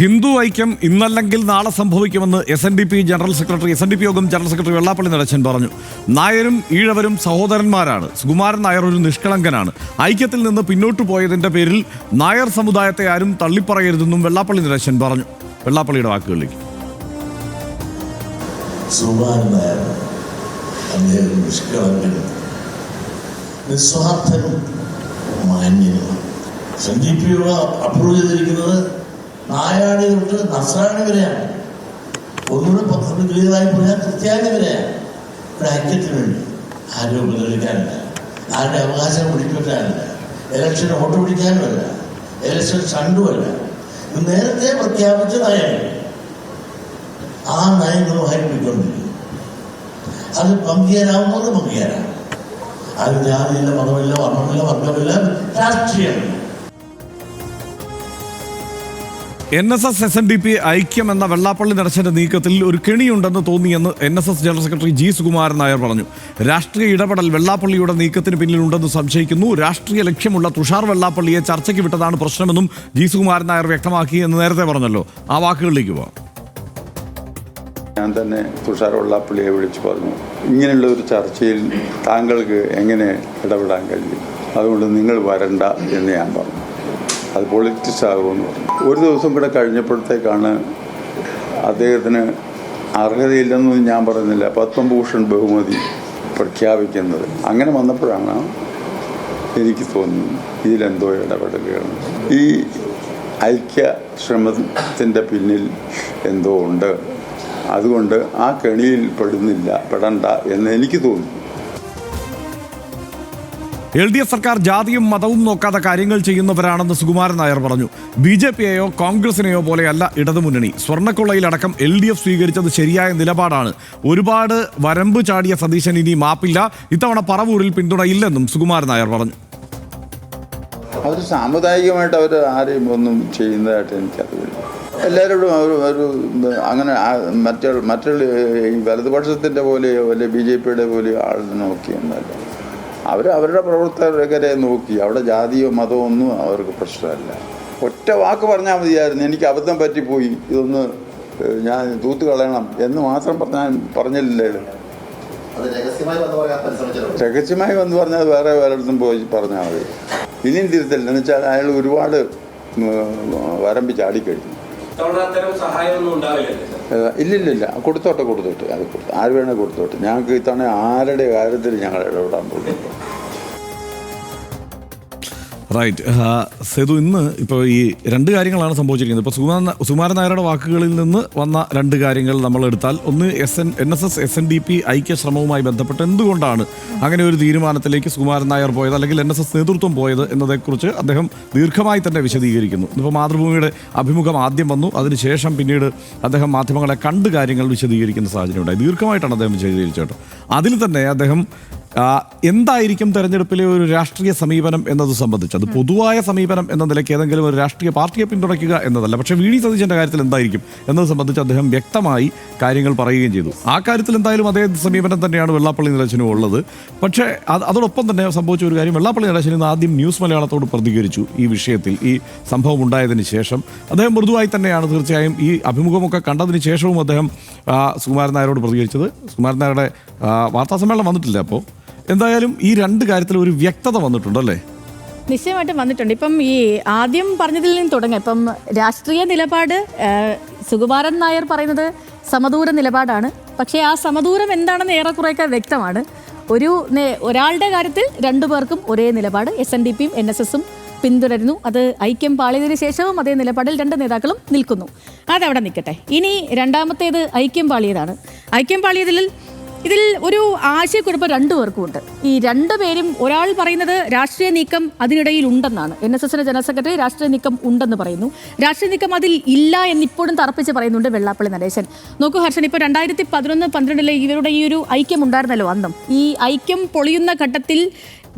ഹിന്ദു ഐക്യം ഇന്നല്ലെങ്കിൽ നാളെ സംഭവിക്കുമെന്ന് SNDP യോഗം ജനറൽ സെക്രട്ടറി വെള്ളാപ്പള്ളി നടേശൻ പറഞ്ഞു. നായരും ഈഴവരും സഹോദരന്മാരാണ്. സുകുമാരൻ നായർ ഒരു നിഷ്കളങ്കനാണ്. ഐക്യത്തിൽ നിന്ന് പിന്നോട്ടു പോയതിന്റെ പേരിൽ നായർ സമുദായത്തെ ആരും തള്ളിപ്പറയരുതെന്നും വെള്ളാപ്പള്ളി നടേശൻ പറഞ്ഞു. വെള്ളാപ്പള്ളിയുടെ വാക്കുകളിലേക്ക്. നിസ്വാർത്ഥനും മാന്യനുമാണ്. SNDP അപ്രൂവ് ചെയ്തിരിക്കുന്നത് നായാടി തൊട്ട് നസ്രാണി വരെയാണ്. ഒന്നുകൂടെ പത്രത്തിൽ ക്ലിയറായി പറഞ്ഞാൽ ക്രിസ്ത്യാനി വരെയാണ്. ഒരു ഐക്യത്തിന് വേണ്ടി ആരും ഉപദ്രവിക്കാനില്ല, ആരുടെ അവകാശം പിടിക്കാനില്ല, ഇലക്ഷൻ വോട്ട് പിടിക്കാനുമല്ല, ഇലക്ഷൻ ഷണ്ടുമല്ല. ഇത് നേരത്തെ പ്രഖ്യാപിച്ച നയങ്ങൾ. ആ നയങ്ങളുമായി പോയിക്കൊണ്ടിരിക്കും. അത് പങ്കുചേരാവുന്നത് പങ്കുചേരാം. അത് ജാതിയില്ല, മതമില്ല, വർണ്ണമില്ല, വർഗമില്ല, രാഷ്ട്രീയമില്ല. NSS SNDP ഐക്യം എന്ന വെള്ളാപ്പള്ളി നടേശന്റെ നീക്കത്തിൽ ഒരു കെണിയുണ്ടെന്ന് തോന്നിയെന്ന് NSS general secretary G. Sukumaran Nair പറഞ്ഞു. രാഷ്ട്രീയ ഇടപെടൽ വെള്ളാപ്പള്ളിയുടെ നീക്കത്തിന് പിന്നിലുണ്ടെന്ന് സംശയിക്കുന്നു. രാഷ്ട്രീയ ലക്ഷ്യമുള്ള തുഷാർ വെള്ളാപ്പള്ളിയെ ചർച്ചയ്ക്ക് വിട്ടതാണ് പ്രശ്നമെന്നും G. സുകുമാരൻ നായർ വ്യക്തമാക്കി എന്ന് നേരത്തെ പറഞ്ഞല്ലോ. ആ വാക്കുകളിലേക്ക് പോവാം. ഞാൻ തന്നെ തുഷാർ വെള്ളാപ്പള്ളിയെ വിളിച്ചു പറഞ്ഞു, ഇങ്ങനെയുള്ള ഒരു ചർച്ചയിൽ താങ്കൾക്ക് എങ്ങനെ ഇടപെടാൻ കഴിയും, അതുകൊണ്ട് നിങ്ങൾ വരണ്ട എന്ന് ഞാൻ പറഞ്ഞു. അത് പൊളിറ്റിക്സ് ആകുമെന്ന് പറഞ്ഞു. ഒരു ദിവസം കൂടെ കഴിഞ്ഞപ്പോഴത്തേക്കാണ് അദ്ദേഹത്തിന് അർഹതയില്ലെന്നൊന്നും ഞാൻ പറയുന്നില്ല, പത്മഭൂഷൺ ബഹുമതി പ്രഖ്യാപിക്കുന്നത്. അങ്ങനെ വന്നപ്പോഴാണ് എനിക്ക് തോന്നുന്നത് ഇതിലെന്തോ ഇടപെടലുകയാണ്. ഈ ഐക്യ ശ്രമത്തിൻ്റെ പിന്നിൽ എന്തോ ഉണ്ട്. അതുകൊണ്ട് ആ കെണിയിൽ പെടണ്ട എന്ന് എനിക്ക് തോന്നുന്നു. LDF സർക്കാർ ജാതിയും മതവും നോക്കാതെ കാര്യങ്ങൾ ചെയ്യുന്നവരാണെന്ന് സുകുമാരൻ നായർ പറഞ്ഞു. BJPയെയോ കോൺഗ്രസിനെയോ പോലെയല്ല ഇടതുമുന്നണി. സ്വർണ്ണക്കൊള്ളയിലടക്കം LDF സ്വീകരിച്ചത് ശരിയായ നിലപാടാണ്. ഒരുപാട് വരമ്പ് ചാടിയ സതീശൻ ഇനി മാപ്പില്ല. ഇത്തവണ പറവൂരിൽ പിന്തുണയില്ലെന്നും സുകുമാരൻ നായർ പറഞ്ഞു. അവർ സാമുദായികമായിട്ട് അവർ ആരെയും ഒന്നും ചെയ്യുന്നതായിട്ട് എനിക്കറിയില്ല. എല്ലാവരോടും ഒരു അങ്ങനെ മറ്റുള്ള ഈ വലതുപക്ഷത്തിൻ്റെ പോലെയോ അല്ലെ BJPയുടെ പോലെയോ ആളിനെ നോക്കിയൊന്നല്ല. അവരുടെ പ്രവർത്തകരെ നോക്കി. അവിടെ ജാതിയോ മതമോ ഒന്നും അവർക്ക് പ്രശ്നമല്ല. ഒറ്റ വാക്ക് പറഞ്ഞാൽ മതിയായിരുന്നു, എനിക്ക് അബദ്ധം പറ്റിപ്പോയി, ഇതൊന്ന് ഞാൻ തൂത്ത് കളയണം എന്ന് മാത്രം പറഞ്ഞില്ലല്ലോ. രഹസ്യമായി വന്ന് പറഞ്ഞാൽ വേറെ പലയിടത്തും പോയി പറഞ്ഞാൽ മതി. ഇനിയും തിരുത്തല്ല എന്ന് വെച്ചാൽ അയാൾ ഒരുപാട് വരമ്പി ചാടിക്കഴിഞ്ഞു. ഇല്ലില്ല, കൊടുത്തോട്ടെ അത് ആര് വേണേൽ കൊടുത്തോട്ടെ. ഞങ്ങൾക്ക് ഇത്തവണ ആരുടെ കാര്യത്തിൽ ഞങ്ങൾ ഇടപെടാൻ പോകുന്നു. റൈറ്റ്. സേതു, ഇന്ന് ഇപ്പോൾ ഈ രണ്ട് കാര്യങ്ങളാണ് സംഭവിച്ചിരിക്കുന്നത്. ഇപ്പോൾ സുകുമാരൻ നായരുടെ വാക്കുകളിൽ നിന്ന് വന്ന രണ്ട് കാര്യങ്ങൾ നമ്മൾ എടുത്താൽ, ഒന്ന് NSS SNDP ഐക്യശ്രമവുമായി ബന്ധപ്പെട്ട് എന്തുകൊണ്ടാണ് അങ്ങനെ ഒരു തീരുമാനത്തിലേക്ക് സുകുമാരൻ നായർ പോയത്, അല്ലെങ്കിൽ NSS നേതൃത്വം പോയത് എന്നതേക്കുറിച്ച് അദ്ദേഹം ദീർഘമായി തന്നെ വിശദീകരിക്കുന്നു. ഇപ്പോൾ മാതൃഭൂമിയുടെ അഭിമുഖം ആദ്യം വന്നു, അതിനുശേഷം പിന്നീട് അദ്ദേഹം മാധ്യമങ്ങളെ കണ്ട് കാര്യങ്ങൾ വിശദീകരിക്കുന്ന സാഹചര്യം ഉണ്ടായി. ദീർഘമായിട്ടാണ് അദ്ദേഹം വിശദീകരിച്ചത്. അതിൽ തന്നെ അദ്ദേഹം എന്തായിരിക്കും തെരഞ്ഞെടുപ്പിലെ ഒരു രാഷ്ട്രീയ സമീപനം എന്നത് സംബന്ധിച്ച്, അത് പൊതുവായ സമീപനം എന്ന നിലയ്ക്ക് ഏതെങ്കിലും ഒരു രാഷ്ട്രീയ പാർട്ടിയെ പിന്തുണയ്ക്കുക എന്നതല്ല, പക്ഷേ VD സതീശൻ്റെ കാര്യത്തിൽ എന്തായിരിക്കും എന്നത് സംബന്ധിച്ച് അദ്ദേഹം വ്യക്തമായി കാര്യങ്ങൾ പറയുകയും ചെയ്തു. ആ കാര്യത്തിൽ എന്തായാലും അതേ സമീപനം തന്നെയാണ് വെള്ളാപ്പള്ളി നടേശനും ഉള്ളത്. പക്ഷേ അതോടൊപ്പം തന്നെ സംഭവിച്ച ഒരു കാര്യം, വെള്ളാപ്പള്ളി നടേശൻ ഇന്ന് ആദ്യം ന്യൂസ് മലയാളത്തോട് പ്രതികരിച്ചു ഈ വിഷയത്തിൽ. ഈ സംഭവം ഉണ്ടായതിന് ശേഷം അദ്ദേഹം മൃദുവായി തന്നെയാണ് തീർച്ചയായും ഈ അഭിമുഖമൊക്കെ കണ്ടതിന് ശേഷവും അദ്ദേഹം സുകുമാരൻ നായരോട് പ്രതികരിച്ചത്. സുകുമാരൻ നായരുടെ വാർത്താസമ്മേളനം വന്നിട്ടില്ല. അപ്പോൾ എന്തായാലും ഈ രണ്ട് കാര്യത്തിൽ ഒരു വ്യക്തത വന്നിട്ടുണ്ടല്ലേ? നിശ്ചയമായിട്ടും വന്നിട്ടുണ്ട്. ഇപ്പം ഈ ആദ്യം പറഞ്ഞതിൽ നിന്ന് തുടങ്ങാം. ഇപ്പം രാഷ്ട്രീയ നിലപാട് സുകുമാരൻ നായർ പറയുന്നത് സമദൂര നിലപാടാണ്. പക്ഷേ ആ സമദൂരം എന്താണെന്ന് ഏറെക്കുറെയൊക്കെ വ്യക്തമാണ്. ഒരാളുടെ കാര്യത്തിൽ രണ്ടു പേർക്കും ഒരേ നിലപാട്. SNDPയും NSSും പിന്തുടരുന്നു. അത് ഐക്യം പാളിയതിനു ശേഷവും അതേ നിലപാടിൽ രണ്ട് നേതാക്കളും നിൽക്കുന്നു. അതവിടെ നിൽക്കട്ടെ. ഇനി രണ്ടാമത്തേത് ഐക്യം പാളിയതാണ്. ഐക്യം ഇതിൽ ഒരു ആശയക്കുഴപ്പം രണ്ടു പേർക്കും ഉണ്ട്. ഈ രണ്ടുപേരും, ഒരാൾ പറയുന്നത് രാഷ്ട്രീയ നീക്കം അതിനിടയിൽ ഉണ്ടെന്നാണ്. NSSന്റെ ജനറൽ സെക്രട്ടറി രാഷ്ട്രീയ നീക്കം ഉണ്ടെന്ന് പറയുന്നു. രാഷ്ട്രീയ നീക്കം അതിൽ ഇല്ല എന്നിപ്പോഴും തറപ്പിച്ച് പറയുന്നുണ്ട് വെള്ളാപ്പള്ളി നടേശൻ. നോക്കൂ ഹർഷൻ, ഇപ്പോൾ 2011-12 ഇവരുടെ ഈ ഒരു ഐക്യം ഉണ്ടായിരുന്നല്ലോ. അന്നും ഈ ഐക്യം പൊളിയുന്ന ഘട്ടത്തിൽ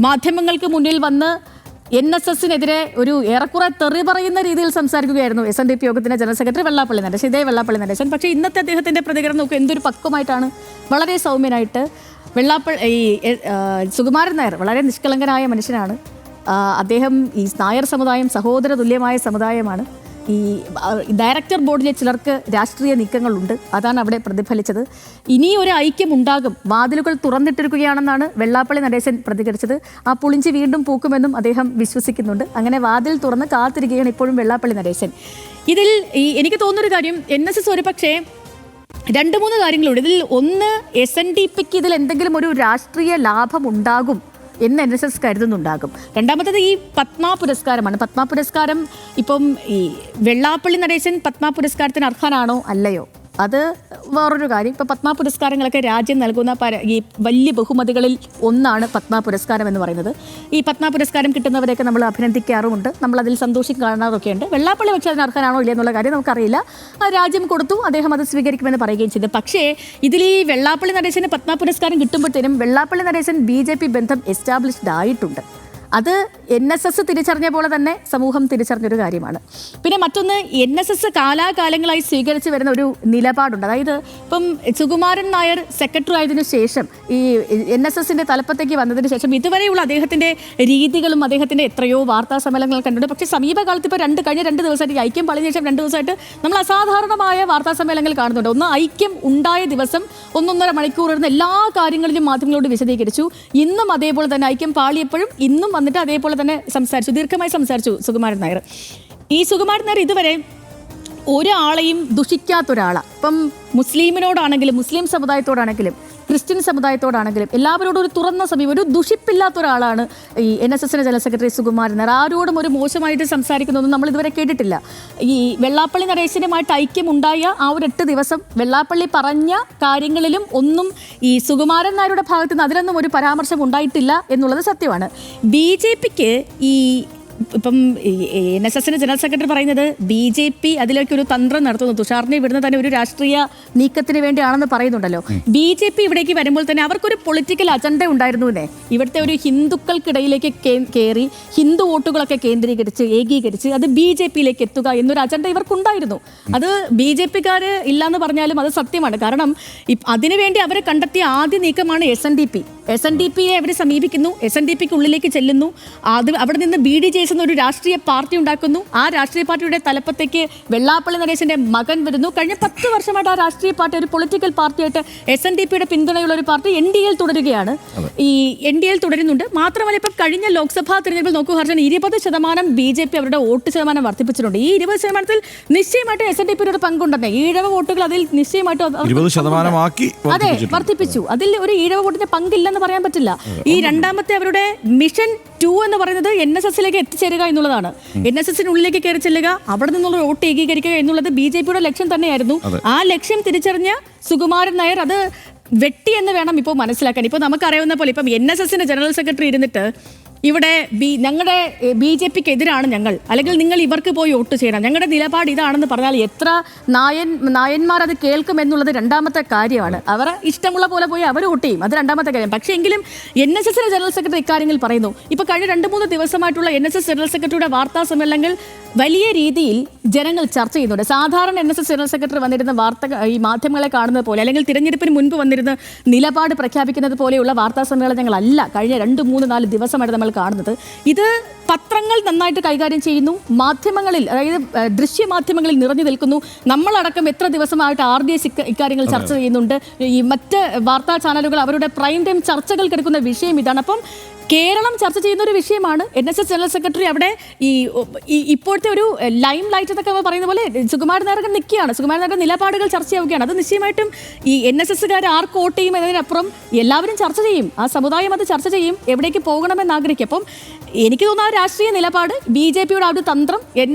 മാധ്യമങ്ങൾക്ക് മുന്നിൽ വന്ന് NSSനെതിരെ ഒരു ഏറെക്കുറെ തെറി പറയുന്ന രീതിയിൽ സംസാരിക്കുകയായിരുന്നു SNDP യോഗത്തിന്റെ ജനറൽ സെക്രട്ടറി വെള്ളാപ്പള്ളി നടേശൻ, ഇതേ വെള്ളാപ്പള്ളി നടേശൻ. പക്ഷേ ഇന്നത്തെ അദ്ദേഹത്തിന്റെ പ്രതികരണം നോക്കുക, എന്തൊരു പക്വമായിട്ടാണ്, വളരെ സൗമ്യനായിട്ട്. സുകുമാരൻ നായർ വളരെ നിഷ്കളങ്കനായ മനുഷ്യനാണ്. അദ്ദേഹം ഈ നായർ സമുദായം സഹോദര തുല്യമായ സമുദായമാണ്. ഈ ഡയറക്ടർ ബോർഡിലെ ചിലർക്ക് രാഷ്ട്രീയ നീക്കങ്ങളുണ്ട്, അതാണ് അവിടെ പ്രതിഫലിച്ചത്. ഇനിയൊരു ഐക്യം ഉണ്ടാകും, വാതിലുകൾ തുറന്നിട്ടിരിക്കുകയാണെന്നാണ് വെള്ളാപ്പള്ളി നടേശൻ പ്രതികരിച്ചത്. ആ പുളിഞ്ചി വീണ്ടും പൂക്കുമെന്നും അദ്ദേഹം വിശ്വസിക്കുന്നുണ്ട്. അങ്ങനെ വാതിൽ തുറന്ന് കാത്തിരിക്കുകയാണ് ഇപ്പോഴും വെള്ളാപ്പള്ളി നടേശൻ. ഇതിൽ എനിക്ക് തോന്നുന്നൊരു കാര്യം, NSS ഒരു പക്ഷേ 2-3 കാര്യങ്ങളുണ്ട്. ഇതിൽ ഒന്ന്, SNDPക്ക് ഇതിൽ എന്തെങ്കിലും ഒരു രാഷ്ട്രീയ ലാഭം ഉണ്ടാകും എന്ന് NSS കരുതുന്നുണ്ടാകും. രണ്ടാമത്തത് ഈ പത്മ പുരസ്കാരമാണ്. പത്മ പുരസ്കാരം ഇപ്പം ഈ വെള്ളാപ്പള്ളി നടേശൻ പത്മ പുരസ്കാരത്തിന് അർഹനാണോ അല്ലയോ, അത് വേറൊരു കാര്യം. ഇപ്പോൾ പത്മ പുരസ്കാരങ്ങളൊക്കെ രാജ്യം നൽകുന്ന ഈ വലിയ ബഹുമതികളിൽ ഒന്നാണ് പത്മ പുരസ്കാരം എന്ന് പറയുന്നത്. ഈ പത്മ പുരസ്കാരം കിട്ടുന്നവരെയൊക്കെ നമ്മൾ അഭിനന്ദിക്കാറുമുണ്ട്, നമ്മളതിൽ സന്തോഷിക്കാറൊക്കെ ഉണ്ട്. വെള്ളാപ്പള്ളി പക്ഷേ അതിന് അർഹനാണോ ഇല്ല എന്നുള്ള കാര്യം നമുക്കറിയില്ല. രാജ്യം കൊടുത്തു, അദ്ദേഹം അത് സ്വീകരിക്കുമെന്ന് പറയുകയും ചെയ്തു. പക്ഷേ ഇതിൽ ഈ വെള്ളാപ്പള്ളി നടേശന് പത്മ പുരസ്കാരം കിട്ടുമ്പോഴത്തേനും വെള്ളാപ്പള്ളി നടേശൻ BJP ബന്ധം എസ്റ്റാബ്ലിഷ്ഡ് ആയിട്ടുണ്ട്. അത് NSS തിരിച്ചറിഞ്ഞ പോലെ തന്നെ സമൂഹം തിരിച്ചറിഞ്ഞൊരു കാര്യമാണ്. പിന്നെ മറ്റൊന്ന്, NSS കാലാകാലങ്ങളായി സ്വീകരിച്ചു വരുന്ന ഒരു നിലപാടുണ്ട്. അതായത് ഇപ്പം സുകുമാരൻ നായർ സെക്രട്ടറി ആയതിനു ശേഷം, ഈ NSSന്റെ തലപ്പത്തേക്ക് വന്നതിന് ശേഷം ഇതുവരെയുള്ള അദ്ദേഹത്തിൻ്റെ രീതികളും അദ്ദേഹത്തിൻ്റെ എത്രയോ വാർത്താ സമ്മേളനങ്ങൾ കണ്ടിട്ടുണ്ട്. പക്ഷേ സമീപകാലത്ത് ഇപ്പോൾ കഴിഞ്ഞ 2 ദിവസമായിട്ട്, ഐക്യം പളിഞ്ഞ ശേഷം 2 ദിവസമായിട്ട് നമ്മൾ അസാധാരണമായ വാർത്താ സമ്മേളനങ്ങൾ കാണുന്നുണ്ട്. ഒന്ന്, ഐക്യം ഉണ്ടായ ദിവസം 1.5 മണിക്കൂർ ഇരുന്ന് എല്ലാ കാര്യങ്ങളിലും മാധ്യമങ്ങളോട് വിശദീകരിച്ചു. ഇന്നും അതേപോലെ തന്നെ ഐക്യം പാളിയപ്പോഴും ഇന്നും വന്നിട്ട് അതേപോലെ തന്നെ സംസാരിച്ചു, ദീർഘമായി സംസാരിച്ചു സുകുമാരൻ നായർ. ഈ സുകുമാരൻ നായർ ഇതുവരെ ഒരാളെയും ദുഷിക്കാത്തൊരാളാണ്. ഇപ്പം മുസ്ലിമിനോടാണെങ്കിലും മുസ്ലിം സമുദായത്തോടാണെങ്കിലും ക്രിസ്ത്യൻ സമുദായത്തോടാണെങ്കിലും എല്ലാവരോടും ഒരു തുറന്ന സമീപം, ഒരു ദുഷിപ്പില്ലാത്ത ഒരാളാണ് ഈ NSSന്റെ ജനറൽ സെക്രട്ടറി സുകുമാരൻ നായർ. ആരോടും ഒരു മോശമായിട്ട് സംസാരിക്കുന്നതൊന്നും നമ്മൾ ഇതുവരെ കേട്ടിട്ടില്ല. ഈ വെള്ളാപ്പള്ളി നടേശനുമായിട്ട് ഐക്യം ഉണ്ടായ ആ ഒരു 8 ദിവസം വെള്ളാപ്പള്ളി പറഞ്ഞ കാര്യങ്ങളിലും ഒന്നും ഈ സുകുമാരൻ നായരുടെ ഭാഗത്ത് നിന്ന് അതിലൊന്നും ഒരു പരാമർശം ഉണ്ടായിട്ടില്ല എന്നുള്ളത് സത്യമാണ്. BJPക്ക് ഈ ഇപ്പം NSSന്റെ ജനറൽ സെക്രട്ടറി പറയുന്നത് BJP അതിലേക്കൊരു തന്ത്രം നടത്തുന്നു, തുഷാറിനെ വിടുന്ന തന്നെ ഒരു രാഷ്ട്രീയ നീക്കത്തിന് വേണ്ടിയാണെന്ന് പറയുന്നുണ്ടല്ലോ. BJP ഇവിടേക്ക് വരുമ്പോൾ തന്നെ അവർക്കൊരു പൊളിറ്റിക്കൽ അജണ്ട ഉണ്ടായിരുന്നു എന്നേ. ഇവിടുത്തെ ഒരു ഹിന്ദുക്കൾക്കിടയിലേക്ക് കയറി ഹിന്ദു വോട്ടുകളൊക്കെ കേന്ദ്രീകരിച്ച് ഏകീകരിച്ച് അത് BJPയിലേക്ക് എത്തുക എന്നൊരു അജണ്ട ഇവർക്കുണ്ടായിരുന്നു. അത് BJPക്കാർ ഇല്ലാന്ന് പറഞ്ഞാലും അത് സത്യമാണ്. കാരണം അതിനുവേണ്ടി അവർ കണ്ടെത്തിയ ആദ്യ നീക്കമാണ് SNDPയെ അവർ സമീപിക്കുന്നു, SNDPക്ക് ഉള്ളിലേക്ക് ചെല്ലുന്നു, അവിടെ നിന്ന് BDJS എന്നൊരു രാഷ്ട്രീയ പാർട്ടി ഉണ്ടാക്കുന്നു. ആ രാഷ്ട്രീയ പാർട്ടിയുടെ തലപ്പത്തേക്ക് വെള്ളാപ്പള്ളി നടേശന്റെ മകൻ വരുന്നു. കഴിഞ്ഞ 10 വർഷമായിട്ട് ആ രാഷ്ട്രീയ പാർട്ടി ഒരു പൊളിറ്റിക്കൽ പാർട്ടിയായിട്ട് SNDPയുടെ പിന്തുണയുള്ള ഒരു പാർട്ടി NDAയിൽ തുടരുകയാണ്. ഈ NDAയിൽ തുടരുന്നുണ്ട്. മാത്രമല്ല ഇപ്പം കഴിഞ്ഞ ലോക്സഭാ തിരഞ്ഞെടുപ്പിൽ നോക്കൂ ഹർഷൻ, 20% BJP അവരുടെ വോട്ട് ശതമാനം വർദ്ധിപ്പിച്ചിട്ടുണ്ട്. ഈ 20% നിശ്ചയമായിട്ട് SNDPയുടെ പങ്കുണ്ടെന്നേ. ഈഴവ വോട്ടുകൾ അതിൽ നിശ്ചയമായിട്ട് അതെ വർദ്ധിപ്പിച്ചു. അതിൽ ഒരു ഈഴവ വോട്ടിന്റെ പങ്കില്ലെന്ന് പറയാൻ പറ്റില്ല. ഈ രണ്ടാമത്തെ അവരുടെ മിഷൻ 2 എന്ന് പറയുന്നത് NSSലേക്ക് എത്തിച്ചേരുക എന്നുള്ളതാണ്. NSSനുള്ളിലേക്ക് കയറി ചെല്ലുക, അവിടെ നിന്നുള്ള വോട്ട് ഏകീകരിക്കുക എന്നുള്ളത് BJPയുടെ ലക്ഷ്യം തന്നെയായിരുന്നു. ആ ലക്ഷ്യം തിരിച്ചറിഞ്ഞ സുകുമാരൻ നായർ അത് വെട്ടി എന്ന് വേണം ഇപ്പോൾ മനസ്സിലാക്കാൻ. ഇപ്പോൾ നമുക്കറിയാവുന്ന പോലെ ഇപ്പം NSSന്റെ ജനറൽ സെക്രട്ടറി ഇരുന്നിട്ട് ഇവിടെ ഞങ്ങളുടെ BJPക്ക് എതിരാണ് ഞങ്ങൾ, അല്ലെങ്കിൽ നിങ്ങൾ ഇവർക്ക് പോയി വോട്ട് ചെയ്യണം, ഞങ്ങളുടെ നിലപാട് ഇതാണെന്ന് പറഞ്ഞാൽ എത്ര നായന്മാർ അത് കേൾക്കുമെന്നുള്ളത് രണ്ടാമത്തെ കാര്യമാണ്. അവർ ഇഷ്ടമുള്ള പോലെ പോയി അവർ വോട്ട് ചെയ്യും, അത് രണ്ടാമത്തെ കാര്യം. പക്ഷേ എങ്കിലും NSSന്റെ ജനറൽ സെക്രട്ടറി ഇക്കാര്യങ്ങൾ പറയുന്നു. ഇപ്പോൾ കഴിഞ്ഞ 2-3 ദിവസമായിട്ടുള്ള NSS ജനറൽ സെക്രട്ടറിയുടെ വാർത്താ സമ്മേളനങ്ങൾ വലിയ രീതിയിൽ ജനങ്ങൾ ചർച്ച ചെയ്യുന്നുണ്ട്. സാധാരണ NSS ജനറൽ സെക്രട്ടറി വന്നിരുന്ന ഈ മാധ്യമങ്ങളെ കാണുന്നത് പോലെ, അല്ലെങ്കിൽ തിരഞ്ഞെടുപ്പിന് മുൻപ് വന്നിരുന്ന നിലപാട് പ്രഖ്യാപിക്കുന്നത് പോലെയുള്ള വാർത്താ സമ്മേളനങ്ങളല്ല കഴിഞ്ഞ 2-3-4 ദിവസമായിട്ട് നമ്മൾ കാണുന്നത്. ഇത് പത്രങ്ങൾ നന്നായിട്ട് കൈകാര്യം ചെയ്യുന്നു, മാധ്യമങ്ങളിൽ അതായത് ദൃശ്യമാധ്യമങ്ങളിൽ നിറഞ്ഞു നിൽക്കുന്നു. നമ്മളടക്കം എത്ര ദിവസമായിട്ട് RDS ഇക്കാര്യങ്ങൾ ചർച്ച ചെയ്യുന്നുണ്ട്. ഈ മറ്റ് വാർത്താ ചാനലുകൾ അവരുടെ പ്രൈം ടൈം ചർച്ചകൾക്ക് എടുക്കുന്ന വിഷയം ഇതാണ്. അപ്പം കേരളം ചർച്ച ചെയ്യുന്ന ഒരു വിഷയമാണ്. NSS ജനറൽ സെക്രട്ടറി അവിടെ ഇപ്പോഴത്തെ ഒരു ലൈം ലൈറ്റ് എന്നൊക്കെ പറയുന്ന പോലെ സുകുമാരൻ നായർ നിൽക്കുകയാണ്. സുകുമാരൻ നായരുടെ നിലപാടുകൾ ചർച്ചയാവുകയാണ്. അത് നിശ്ചയമായിട്ടും ഈ NSSകാർ ആർക്ക് വോട്ട് ചെയ്യും എന്നതിനപ്പുറം എല്ലാവരും ചർച്ച ചെയ്യും, ആ സമുദായം അത് ചർച്ച ചെയ്യും, എവിടേക്ക് പോകണമെന്ന് ആഗ്രഹിക്കും. അപ്പം എനിക്ക് തോന്നുന്ന ആ രാഷ്ട്രീയ നിലപാട് BJPയുടെ ആ ഒരു തന്ത്രം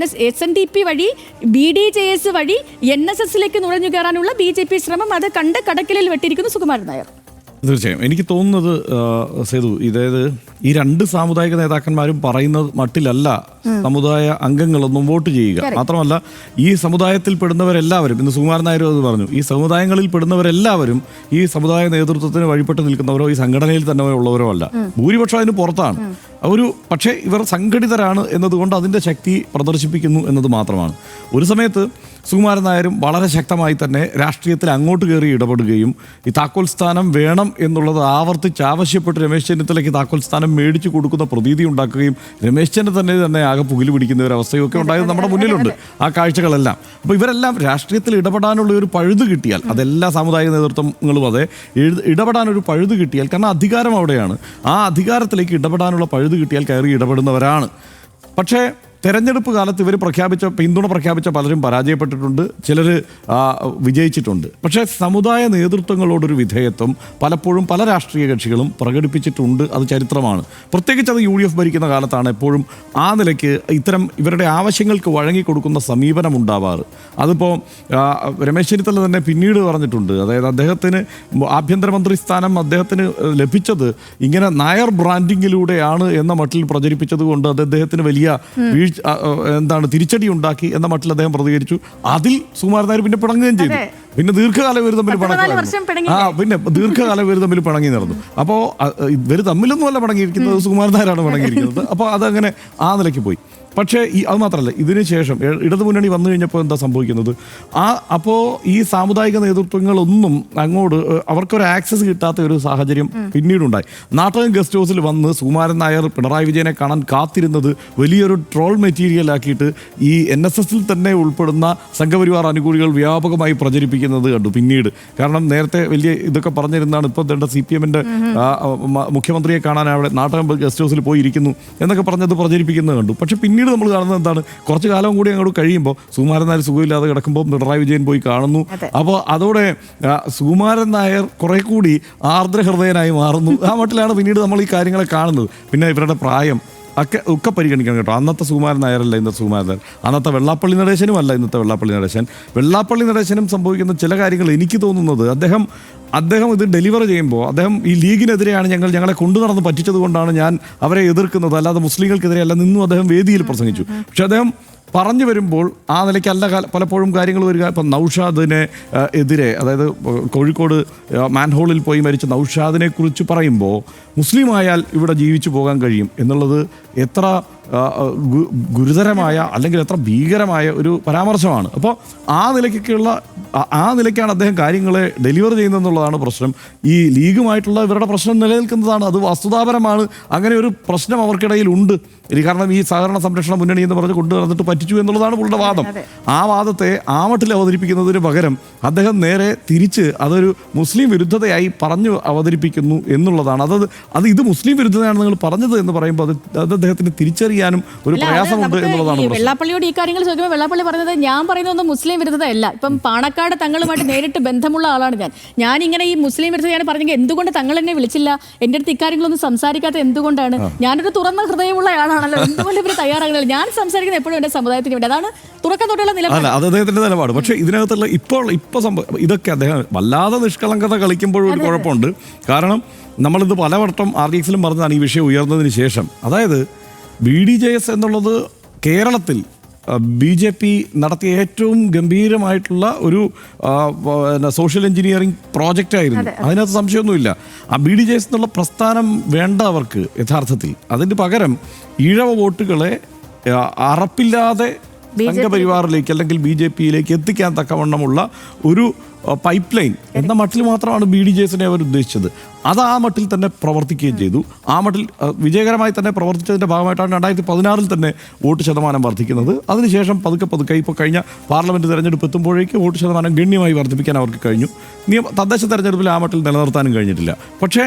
SNDP വഴി BDJS വഴി NSSലേക്ക് നുഴഞ്ഞു കയറാനുള്ള BJP ശ്രമം അത് കണ്ട് കടക്കിലിൽ വെട്ടിയിരിക്കുന്നു സുകുമാരൻ നായർ. തീർച്ചയായും എനിക്ക് തോന്നുന്നത് സേതു, ഇതായത് ഈ 2 സാമുദായിക നേതാക്കന്മാരും പറയുന്ന മട്ടിലല്ല സമുദായ അംഗങ്ങളൊന്നും വോട്ട് ചെയ്യുക. മാത്രമല്ല ഈ സമുദായത്തിൽ പെടുന്നവരെല്ലാവരും, ഇന്ന് സുകുമാരൻ നായർ അത് പറഞ്ഞു, ഈ സമുദായങ്ങളിൽ പെടുന്നവരെല്ലാവരും ഈ സമുദായ നേതൃത്വത്തിന് വഴിപ്പെട്ട് നിൽക്കുന്നവരോ ഈ സംഘടനയിൽ തന്നെ ഉള്ളവരോ അല്ല. ഭൂരിപക്ഷം അതിന് പുറത്താണ്. പക്ഷേ ഇവർ സംഘടിതരാണ് എന്നതുകൊണ്ട് അതിൻ്റെ ശക്തി പ്രദർശിപ്പിക്കുന്നു എന്നത് മാത്രമാണ്. ഒരു സമയത്ത് സുകുമാരൻ നായരും വളരെ ശക്തമായി തന്നെ രാഷ്ട്രീയത്തിൽ അങ്ങോട്ട് കയറി ഇടപെടുകയും ഈ താക്കോൽ സ്ഥാനം വേണം എന്നുള്ളത് ആവർത്തിച്ച് ആവശ്യപ്പെട്ട് രമേശ് ചെന്നിത്തലയ്ക്ക് താക്കോൽ സ്ഥാനം മേടിച്ചു കൊടുക്കുന്ന പ്രതീതി ഉണ്ടാക്കുകയും രമേശ് ചെന്നിത്തല തന്നെ ആകെ പുകില് പിടിക്കുന്ന ഒരു അവസ്ഥയൊക്കെ ഉണ്ടായത് നമ്മുടെ മുന്നിലുണ്ട് ആ കാഴ്ചകളെല്ലാം. അപ്പോൾ ഇവരെല്ലാം രാഷ്ട്രീയത്തിൽ ഇടപെടാനുള്ള ഒരു പഴുത് കിട്ടിയാൽ, അതെല്ലാ സാമുദായിക നേതൃത്വങ്ങളും അതെ, ഇടപെടാനൊരു പഴുത് കിട്ടിയാൽ, കാരണം അധികാരം അവിടെയാണ്, ആ അധികാരത്തിലേക്ക് ഇടപെടാനുള്ള പഴുത് കിട്ടിയാൽ കയറി ഇടപെടുന്നവരാണ്. പക്ഷേ തെരഞ്ഞെടുപ്പ് കാലത്ത് ഇവർ പിന്തുണ പ്രഖ്യാപിച്ച പലരും പരാജയപ്പെട്ടിട്ടുണ്ട്, ചിലർ വിജയിച്ചിട്ടുണ്ട്. പക്ഷേ സമുദായ നേതൃത്വങ്ങളോടൊരു വിധേയത്വം പലപ്പോഴും പല രാഷ്ട്രീയ കക്ഷികളും പ്രകടിപ്പിച്ചിട്ടുണ്ട്. അത് ചരിത്രമാണ്. പ്രത്യേകിച്ച് അത് UDF ഭരിക്കുന്ന കാലത്താണ് എപ്പോഴും ആ നിലയ്ക്ക് ഇത്തരം ഇവരുടെ ആവശ്യങ്ങൾക്ക് വഴങ്ങിക്കൊടുക്കുന്ന സമീപനം ഉണ്ടാവാറ്. അതിപ്പോൾ രമേശ് ചെന്നിത്തല തന്നെ പിന്നീട് പറഞ്ഞിട്ടുണ്ട്. അതായത് അദ്ദേഹത്തിന് ആഭ്യന്തരമന്ത്രി സ്ഥാനം അദ്ദേഹത്തിന് ലഭിച്ചത് ഇങ്ങനെ നായർ ബ്രാൻഡിങ്ങിലൂടെയാണ് എന്ന മട്ടിൽ പ്രചരിപ്പിച്ചത് കൊണ്ട് അത് അദ്ദേഹത്തിന് വലിയ തിരിച്ചടി ഉണ്ടാക്കി എന്ന മട്ടിൽ അദ്ദേഹം പ്രതികരിച്ചു. അതിൽ സുകുമാരൻ നായർ പിന്നെ പിണങ്ങുകയും ചെയ്തു. പിന്നെ ദീർഘകാലം ഇവർ തമ്മിൽ പിണങ്ങി നടന്നു. അപ്പോൾ ഇവർ തമ്മിലൊന്നുമല്ല പിണങ്ങിയിരിക്കുന്നത്, സുകുമാരൻ നായരാണ് പിണങ്ങിയിരിക്കുന്നത്. അപ്പോൾ അതങ്ങനെ ആ നിലയ്ക്ക് പോയി. പക്ഷേ അത് മാത്രമല്ല, ഇതിന് ശേഷം ഇടതുമുന്നണി വന്നു കഴിഞ്ഞപ്പോൾ എന്താ സംഭവിക്കുന്നത്? അപ്പോൾ ഈ സാമുദായിക നേതൃത്വങ്ങളൊന്നും അങ്ങോട്ട് അവർക്കൊരു ആക്സസ് കിട്ടാത്ത ഒരു സാഹചര്യം പിന്നീടുണ്ടായി. നാട്ടകം ഗസ്റ്റ് ഹൗസിൽ വന്ന് സുകുമാരൻ നായർ പിണറായി വിജയനെ കാണാൻ കാത്തിരുന്നത് വലിയൊരു ട്രോൾ മെറ്റീരിയൽ ആക്കിയിട്ട് ഈ NSSൽ തന്നെ ഉൾപ്പെടുന്ന സംഘപരിവാർ അനുകൂലികൾ വ്യാപകമായി പ്രചരിപ്പിക്കുന്നത് കണ്ടു പിന്നീട്. കാരണം നേരത്തെ വലിയ ഇതൊക്കെ പറഞ്ഞിരുന്നാണ്, ഇപ്പോൾ CPMന്റെ മുഖ്യമന്ത്രിയെ കാണാൻ അവിടെ നാട്ടകം ഗസ്റ്റ് ഹൗസിൽ പോയിരിക്കുന്നു എന്നൊക്കെ പറഞ്ഞത് പ്രചരിപ്പിക്കുന്നത് കണ്ടു. പക്ഷെ പിന്നീട് നമ്മൾ കാണുന്നത് എന്താണ്? കുറച്ച് കാലം കൂടി അങ്ങോട്ട് കഴിയുമ്പോൾ സുകുമാരൻ നായർ സുഖമില്ലാതെ കിടക്കുമ്പോൾ പിണറായി വിജയൻ പോയി കാണുന്നു. അപ്പോൾ അതോടെ സുകുമാരൻ നായർ കുറെ കൂടി ആർദ്രഹൃദയനായി മാറുന്നു. ആ മട്ടിലാണ് പിന്നീട് നമ്മൾ ഈ കാര്യങ്ങളെ കാണുന്നത്. പിന്നെ ഇവരുടെ പ്രായം ഒക്കെ പരിഗണിക്കണം കേട്ടോ. അന്നത്തെ സുകുമാരൻ നായരല്ല ഇന്നത്തെ സുകുമാരൻ നായർ, അന്നത്തെ വെള്ളാപ്പള്ളി നടേശനും അല്ല ഇന്നത്തെ വെള്ളാപ്പള്ളി നടേശൻ. വെള്ളാപ്പള്ളി നടേശനും സംഭവിക്കുന്ന ചില കാര്യങ്ങൾ എനിക്ക് തോന്നുന്നത് അദ്ദേഹം ഇത് ഡെലിവർ ചെയ്യുമ്പോൾ അദ്ദേഹം ഈ ലീഗിനെതിരെയാണ് ഞങ്ങളെ കൊണ്ടു നടന്ന് പറ്റിച്ചത് കൊണ്ടാണ് ഞാൻ അവരെ എതിർക്കുന്നത്, അല്ലാതെ മുസ്ലിങ്ങൾക്കെതിരെയല്ല നിന്നും അദ്ദേഹം വേദിയിൽ പ്രസംഗിച്ചു. പക്ഷെ അദ്ദേഹം പറഞ്ഞു വരുമ്പോൾ ആ നിലയ്ക്കല്ല പലപ്പോഴും കാര്യങ്ങൾ വരിക. ഇപ്പം നൗഷാദിനെ എതിരെ, അതായത് കോഴിക്കോട് മാൻഹോളിൽ പോയി മരിച്ച നൗഷാദിനെ കുറിച്ച് പറയുമ്പോൾ മുസ്ലിം ആയാൽ ഇവിടെ ജീവിച്ചു പോകാൻ കഴിയും എന്നുള്ളത് എത്ര ഗുരുതരമായ അല്ലെങ്കിൽ എത്ര ഭീകരമായ ഒരു പരാമർശമാണ്. അപ്പോൾ ആ നിലയ്ക്കാണ് അദ്ദേഹം കാര്യങ്ങളെ ഡെലിവർ ചെയ്യുന്നതെന്നുള്ളതാണ് പ്രശ്നം. ഈ ലീഗുമായിട്ടുള്ള ഇവരുടെ പ്രശ്നം നിലനിൽക്കുന്നതാണ്, അത് വസ്തുതാപരമാണ്. അങ്ങനെ ഒരു പ്രശ്നം അവർക്കിടയിൽ ഉണ്ട്. കാരണം ഈ സഹകരണ സംരക്ഷണ മുന്നണി എന്ന് പറഞ്ഞ് കൊണ്ടു നടന്നിട്ട് പറ്റിച്ചു എന്നുള്ളതാണ് പുള്ളിയുടെ വാദം. ആ വാദത്തെ ആ മട്ടിൽ അവതരിപ്പിക്കുന്നതിന് പകരം അദ്ദേഹം നേരെ തിരിച്ച് അതൊരു മുസ്ലിം വിരുദ്ധതയായി പറഞ്ഞു അവതരിപ്പിക്കുന്നു എന്നുള്ളതാണ്. അത് ഇത് മുസ്ലിം വിരുദ്ധതയാണ് നിങ്ങൾ പറഞ്ഞത് എന്ന് പറയുമ്പോൾ അത് അദ്ദേഹത്തിന് തിരിച്ചറിയാനും ഒരു പ്രയാസമുണ്ട് എന്നുള്ളതാണ്. വെള്ളാപ്പള്ളിയോട് ഈ കാര്യങ്ങൾ ചോദിക്കുമ്പോൾ വെള്ളാപ്പള്ളി പറഞ്ഞത് ഞാൻ പറയുന്നതൊന്നും മുസ്ലിം വിരുദ്ധതയല്ല. ഇപ്പം പാണക്കാട് തങ്ങളുമായിട്ട് നേരിട്ട് ബന്ധമുള്ള ആളാണ് ഞാൻ ഇങ്ങനെ ഈ മുസ്ലിം വിരുദ്ധതയാണ് പറഞ്ഞെങ്കിൽ എന്തുകൊണ്ട് തങ്ങൾ എന്നെ വിളിച്ചില്ല, എൻ്റെ അടുത്ത് ഇക്കാര്യങ്ങളൊന്നും സംസാരിക്കാത്ത എന്തുകൊണ്ടാണ്? ഞാനൊരു തുറന്ന ഹൃദയമുള്ള ആളാണല്ലോ, എന്തുകൊണ്ട് ഇവർ തയ്യാറാകുന്നില്ല? ഞാൻ സംസാരിക്കുന്നത് എപ്പോഴും എൻ്റെ സമുദായത്തിന് വേണ്ടി, അതാണ് തുറക്കം തൊട്ടുള്ള നിലപാട്. അത് അദ്ദേഹത്തിന്റെ നിലപാട്. പക്ഷേ ഇതിനകത്തുള്ള ഇപ്പോൾ ഇതൊക്കെ അദ്ദേഹം വല്ലാതെ നിഷ്കളങ്കത കളിക്കുമ്പോഴും ഒരു കുഴപ്പമുണ്ട്. കാരണം നമ്മളിത് പലവട്ടം RDXലും പറഞ്ഞതാണ് ഈ വിഷയം ഉയർന്നതിന് ശേഷം. അതായത് BDJS എന്നുള്ളത് കേരളത്തിൽ BJP നടത്തിയ ഏറ്റവും ഗംഭീരമായിട്ടുള്ള ഒരു സോഷ്യൽ എഞ്ചിനീയറിംഗ് പ്രോജക്റ്റായിരുന്നു. അതിനകത്ത് സംശയമൊന്നുമില്ല. ആ BDJS എന്നുള്ള പ്രസ്ഥാനം വേണ്ട അവർക്ക് യഥാർത്ഥത്തിൽ. അതിന് പകരം ഈഴവ വോട്ടുകളെ അറപ്പില്ലാതെ സംഘപരിവാറിലേക്ക് അല്ലെങ്കിൽ BJPയിലേക്ക് എത്തിക്കാൻ തക്കവണ്ണമുള്ള ഒരു പൈപ്പ് ലൈൻ എന്ന മട്ടിൽ മാത്രമാണ് BDJSനെ അവർ ഉദ്ദേശിച്ചത്. അത് ആ മട്ടിൽ തന്നെ പ്രവർത്തിക്കുകയും ചെയ്തു. ആ മട്ടിൽ വിജയകരമായി തന്നെ പ്രവർത്തിച്ചതിൻ്റെ ഭാഗമായിട്ടാണ് 2016 തന്നെ വോട്ട് ശതമാനം വർദ്ധിക്കുന്നത്. അതിനുശേഷം പതുക്കെ ഇപ്പോൾ കഴിഞ്ഞ പാർലമെൻറ്റ് തെരഞ്ഞെടുപ്പ് എത്തുമ്പോഴേക്ക് വോട്ട് ശതമാനം ഗണ്യമായി വർദ്ധിപ്പിക്കാൻ അവർക്ക് കഴിഞ്ഞു. തദ്ദേശ തെരഞ്ഞെടുപ്പിൽ ആ മട്ടിൽ നിലനിർത്താനും കഴിഞ്ഞിട്ടില്ല. പക്ഷേ